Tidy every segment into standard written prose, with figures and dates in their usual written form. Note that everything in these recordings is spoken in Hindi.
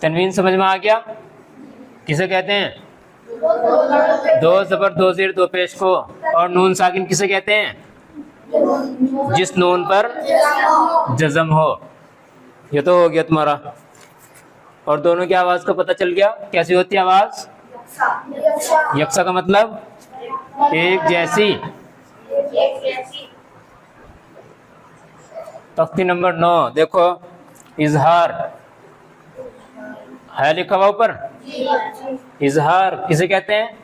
तनवीन समझ में आ गया? किसे कहते हैं? दो ज़बर दो ज़ेर दो पेश को। और नून साकिन किसे कहते हैं? जिस नून पर जज़म हो। ये तो हो गया तुम्हारा। और दोनों की आवाज का पता चल गया कैसी होती है आवाज? यकसा का मतलब एक जैसी। तख्ती नंबर 9 देखो, इजहार है लिखा हुआ ऊपर। इजहार किसे कहते हैं?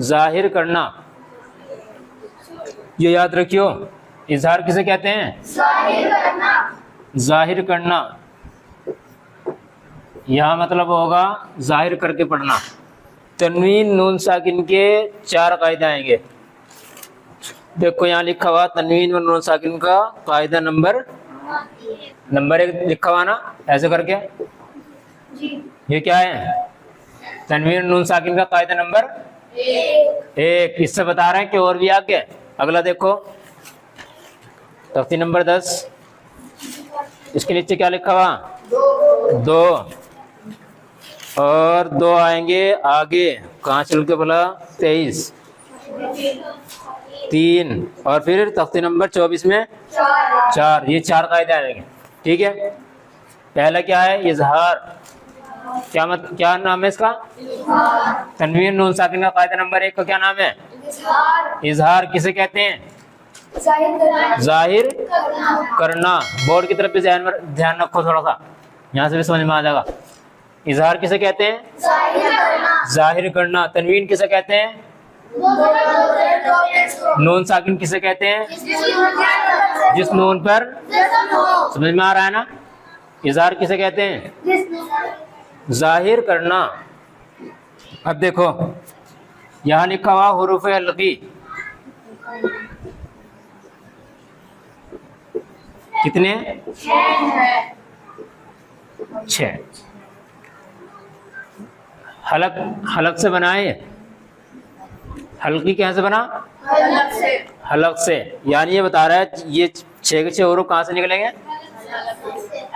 जाहिर करना। ये याद रखियो, इजहार किसे कहते हैं? जाहिर करना। यहाँ मतलब होगा जाहिर करके पढ़ना। तनवीन नून साकिन के 4 कायदे आएंगे। देखो यहाँ लिखा हुआ तनवीन व नून साकिन का कायदा नंबर 1 लिखा हुआ ना, ऐसे करके। ये क्या है? तनवीन नून साकिन का कायदा नंबर 1। इससे बता रहे हैं कि और भी आगे। अगला देखो, तख्ती नंबर 10, इसके नीचे क्या लिखा हुआ? 2। और 2 आएंगे आगे, कहाँ चल के बोला? 23, 3। और फिर तख्ती नंबर 24 में 4। ये 4 कायदे आएंगे। ठीक है, पहला क्या है? इजहार। क्या नाम है इसका? तनवीन नून साकिन का कायदा नंबर 1 का क्या नाम है? इजहार किसे कहते हैं? जाहिर करना। बोर्ड की तरफ भी ध्यान रखो थोड़ा सा, यहाँ से भी समझ में आ जाएगा। इजहार किसे कहते हैं? जाहिर करना। तनवीन किसे कहते हैं? नून साकिन किसे कहते हैं? जिस नून पर, समझ में आ रहा है ना? इजहार किसे कहते हैं? जाहिर करना। अब देखो यहाँ लिखा हुआ हुरूफ हल्की कितने? 6। हलक से बनाए। हल्की कैसे बना? हलक से। यानी ये बता रहा है ये 6 के 6 हुरूफ कहाँ से निकलेंगे?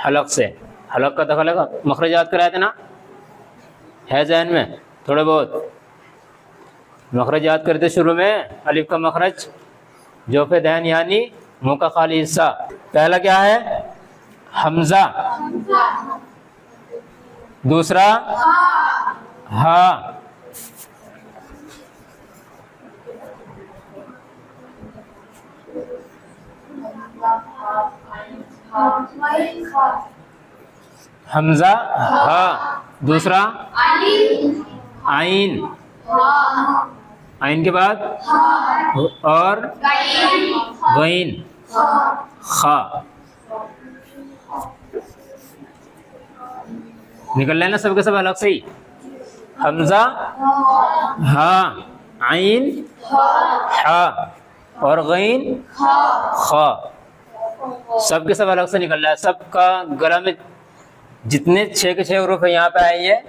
हलक से। हलक का दखल है, मखरज याद कराए थे ना, है ज़हन में? थोड़े बहुत मखरज याद करते शुरू में। अलिफ का मखरज, जोफे दहन यानी मुंह का खाली हिस्सा। पहला क्या है? हमजा। दूसरा हा। हमजा हा। दूसरा आइन। आइन के बाद और गईन खा। निकल लेना सबके सब अलग से ही। हमजा हा, आइन हा और गईन खा। सबके सब अलग से निकल रहा है। सबका गला में जितने 6 के 6 हुरूफ है यहाँ पे आए हैं,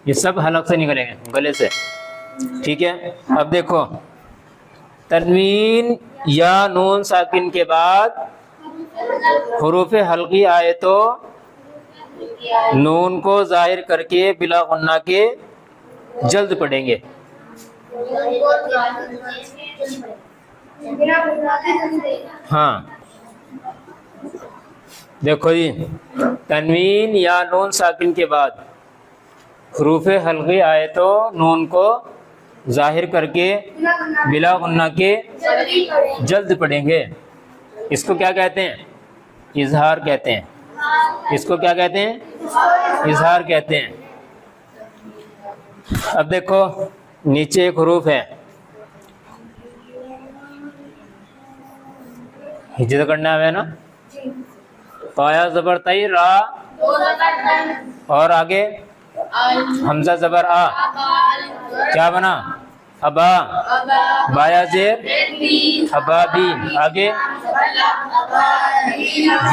ये सब हलक से निकलेंगे, गले से। ठीक है, अब देखो तनवीन या नून साकिन के बाद हुरूफ हल्की आए तो नून को जाहिर करके बिला गुन्ना के जल्द पढ़ेंगे। हाँ देखो जी, तनवीन या नून साकिन के बाद हुरूफ हल्की आए तो नून को जाहिर करके बिला गुन्ना के जल्द पढ़ेंगे। इसको क्या कहते हैं? इजहार कहते हैं। इसको क्या कहते हैं? इजहार कहते हैं। अब देखो नीचे एक हुरूफ है, हिज्र करना है ना। ताया जबर तई रा और आगे हमजा जबर आ, क्या बना? अबा। बाया जेर अबाबी। आगे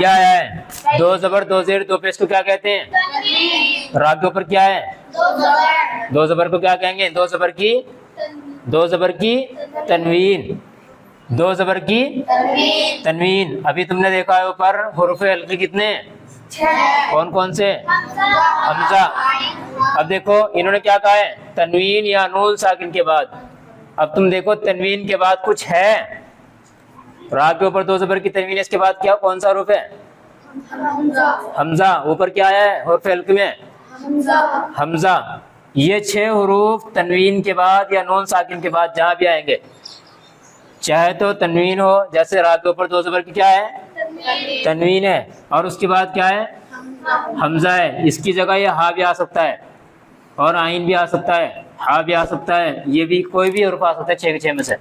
या है 2 जबर 2 जेर 2 पेश को क्या कहते हैं? रा के ऊपर क्या है? 2 जबर को क्या कहेंगे? 2 जबर की तनवीन। 2 जबर की तनवीन। अभी तुमने देखा है ऊपर हुरूफ हल्की कितने? कौन कौन से? हमजा, अब देखो इन्होंने क्या कहा है, तनवीन या नून साकिन के बाद। अब तुम देखो तनवीन के बाद कुछ है, रा के ऊपर 2 ज़बर की तनवीन है, इसके बाद क्या कौन सा हरूफ है, हमजा। ऊपर क्या है हुर्फ हल्क में, हमजा। ये 6 हरूफ तनवीन के बाद या नून साकिन के बाद जहां भी आएंगे, चाहे तो तनवीन हो, जैसे रा के ऊपर 2 ज़बर की क्या है, तनवीन है, और उसके बाद क्या है, हमजा है, इसकी जगह ये हा भी आ सकता है और आइन भी आ सकता है, हा भी आ सकता है, ये भी कोई भी हरूफ आ सकता है 6 के 6 में से।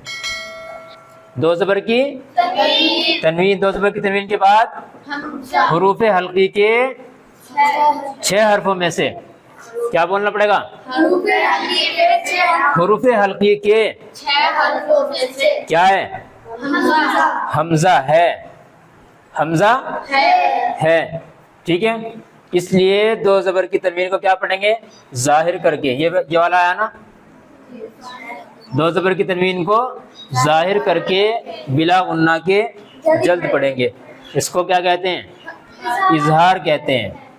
2 ज़बर की तनवीन, 2 ज़बर की तनवीन के बाद हरूफ हल्की के 6 हरफों में से क्या बोलना पड़ेगा, हरूफ हल्की के 6 हरफों में से क्या है, हमजा है, हमजा है। ठीक है, इसलिए 2 ज़बर की तनवीन को क्या पढ़ेंगे, जाहिर करके। ये वाला आया ना, 2 ज़बर की तनवीन को जाहिर करके बिला गुन्ना के जल्द पढ़ेंगे। इसको क्या कहते हैं, इजहार कहते हैं।